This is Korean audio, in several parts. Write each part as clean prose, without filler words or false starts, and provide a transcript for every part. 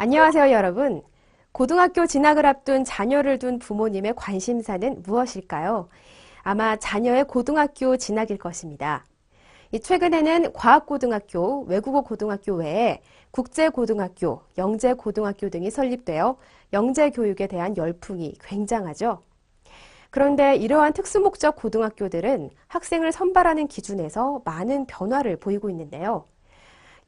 안녕하세요, 여러분. 고등학교 진학을 앞둔 자녀를 둔 부모님의 관심사는 무엇일까요? 아마 자녀의 고등학교 진학일 것입니다. 최근에는 과학고등학교, 외국어 고등학교 외에 국제고등학교, 영재고등학교 등이 설립되어 영재교육에 대한 열풍이 굉장하죠. 그런데 이러한 특수목적 고등학교들은 학생을 선발하는 기준에서 많은 변화를 보이고 있는데요.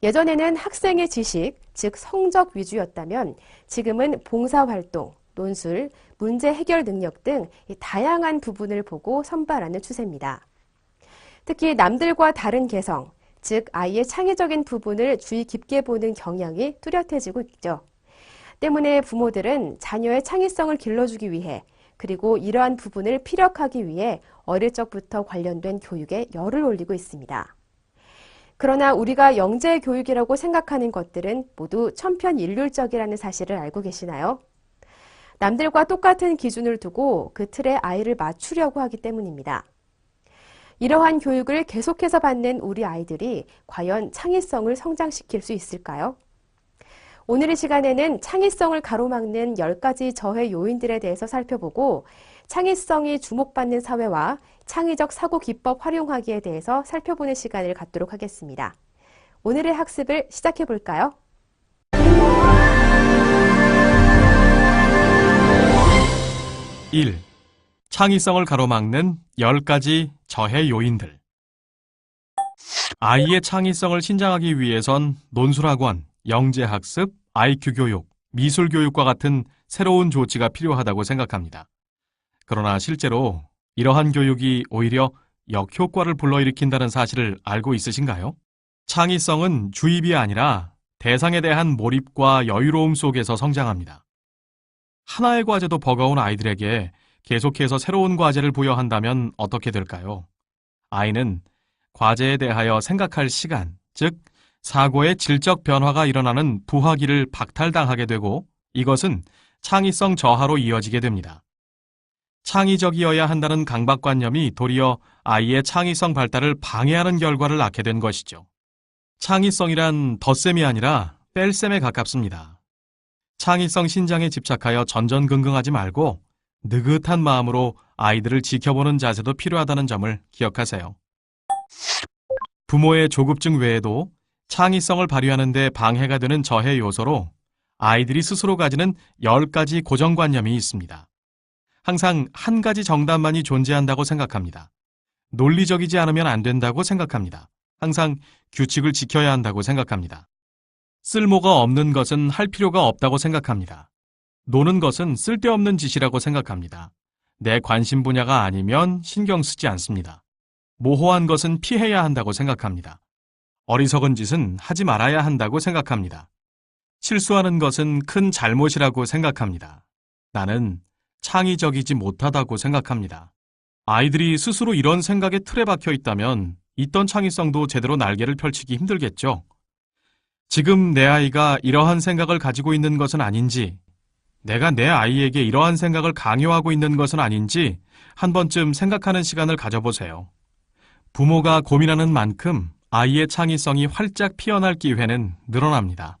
예전에는 학생의 지식, 즉 성적 위주였다면 지금은 봉사활동, 논술, 문제 해결 능력 등 다양한 부분을 보고 선발하는 추세입니다. 특히 남들과 다른 개성, 즉 아이의 창의적인 부분을 주의 깊게 보는 경향이 뚜렷해지고 있죠. 때문에 부모들은 자녀의 창의성을 길러주기 위해 그리고 이러한 부분을 피력하기 위해 어릴 적부터 관련된 교육에 열을 올리고 있습니다. 그러나 우리가 영재 교육이라고 생각하는 것들은 모두 천편일률적이라는 사실을 알고 계시나요? 남들과 똑같은 기준을 두고 그 틀에 아이를 맞추려고 하기 때문입니다. 이러한 교육을 계속해서 받는 우리 아이들이 과연 창의성을 성장시킬 수 있을까요? 오늘 이 시간에는 창의성을 가로막는 10가지 저해 요인들에 대해서 살펴보고 창의성이 주목받는 사회와 창의적 사고 기법 활용하기에 대해서 살펴보는 시간을 갖도록 하겠습니다. 오늘의 학습을 시작해 볼까요? 1. 창의성을 가로막는 10가지 저해 요인들. 아이의 창의성을 신장하기 위해선 논술학원, 영재학습, IQ 교육, 미술 교육과 같은 새로운 조치가 필요하다고 생각합니다. 그러나 실제로 이러한 교육이 오히려 역효과를 불러일으킨다는 사실을 알고 있으신가요? 창의성은 주입이 아니라 대상에 대한 몰입과 여유로움 속에서 성장합니다. 하나의 과제도 버거운 아이들에게 계속해서 새로운 과제를 부여한다면 어떻게 될까요? 아이는 과제에 대하여 생각할 시간, 즉 사고의 질적 변화가 일어나는 부화기를 박탈당하게 되고 이것은 창의성 저하로 이어지게 됩니다. 창의적이어야 한다는 강박관념이 도리어 아이의 창의성 발달을 방해하는 결과를 낳게 된 것이죠. 창의성이란 덧셈이 아니라 뺄셈에 가깝습니다. 창의성 신장에 집착하여 전전긍긍하지 말고 느긋한 마음으로 아이들을 지켜보는 자세도 필요하다는 점을 기억하세요. 부모의 조급증 외에도 창의성을 발휘하는 데 방해가 되는 저해 요소로 아이들이 스스로 가지는 10가지 고정관념이 있습니다. 항상 한 가지 정답만이 존재한다고 생각합니다. 논리적이지 않으면 안 된다고 생각합니다. 항상 규칙을 지켜야 한다고 생각합니다. 쓸모가 없는 것은 할 필요가 없다고 생각합니다. 노는 것은 쓸데없는 짓이라고 생각합니다. 내 관심 분야가 아니면 신경 쓰지 않습니다. 모호한 것은 피해야 한다고 생각합니다. 어리석은 짓은 하지 말아야 한다고 생각합니다. 실수하는 것은 큰 잘못이라고 생각합니다. 나는 창의적이지 못하다고 생각합니다. 아이들이 스스로 이런 생각에 틀에 박혀 있다면 있던 창의성도 제대로 날개를 펼치기 힘들겠죠. 지금 내 아이가 이러한 생각을 가지고 있는 것은 아닌지, 내가 내 아이에게 이러한 생각을 강요하고 있는 것은 아닌지 한 번쯤 생각하는 시간을 가져보세요. 부모가 고민하는 만큼 아이의 창의성이 활짝 피어날 기회는 늘어납니다.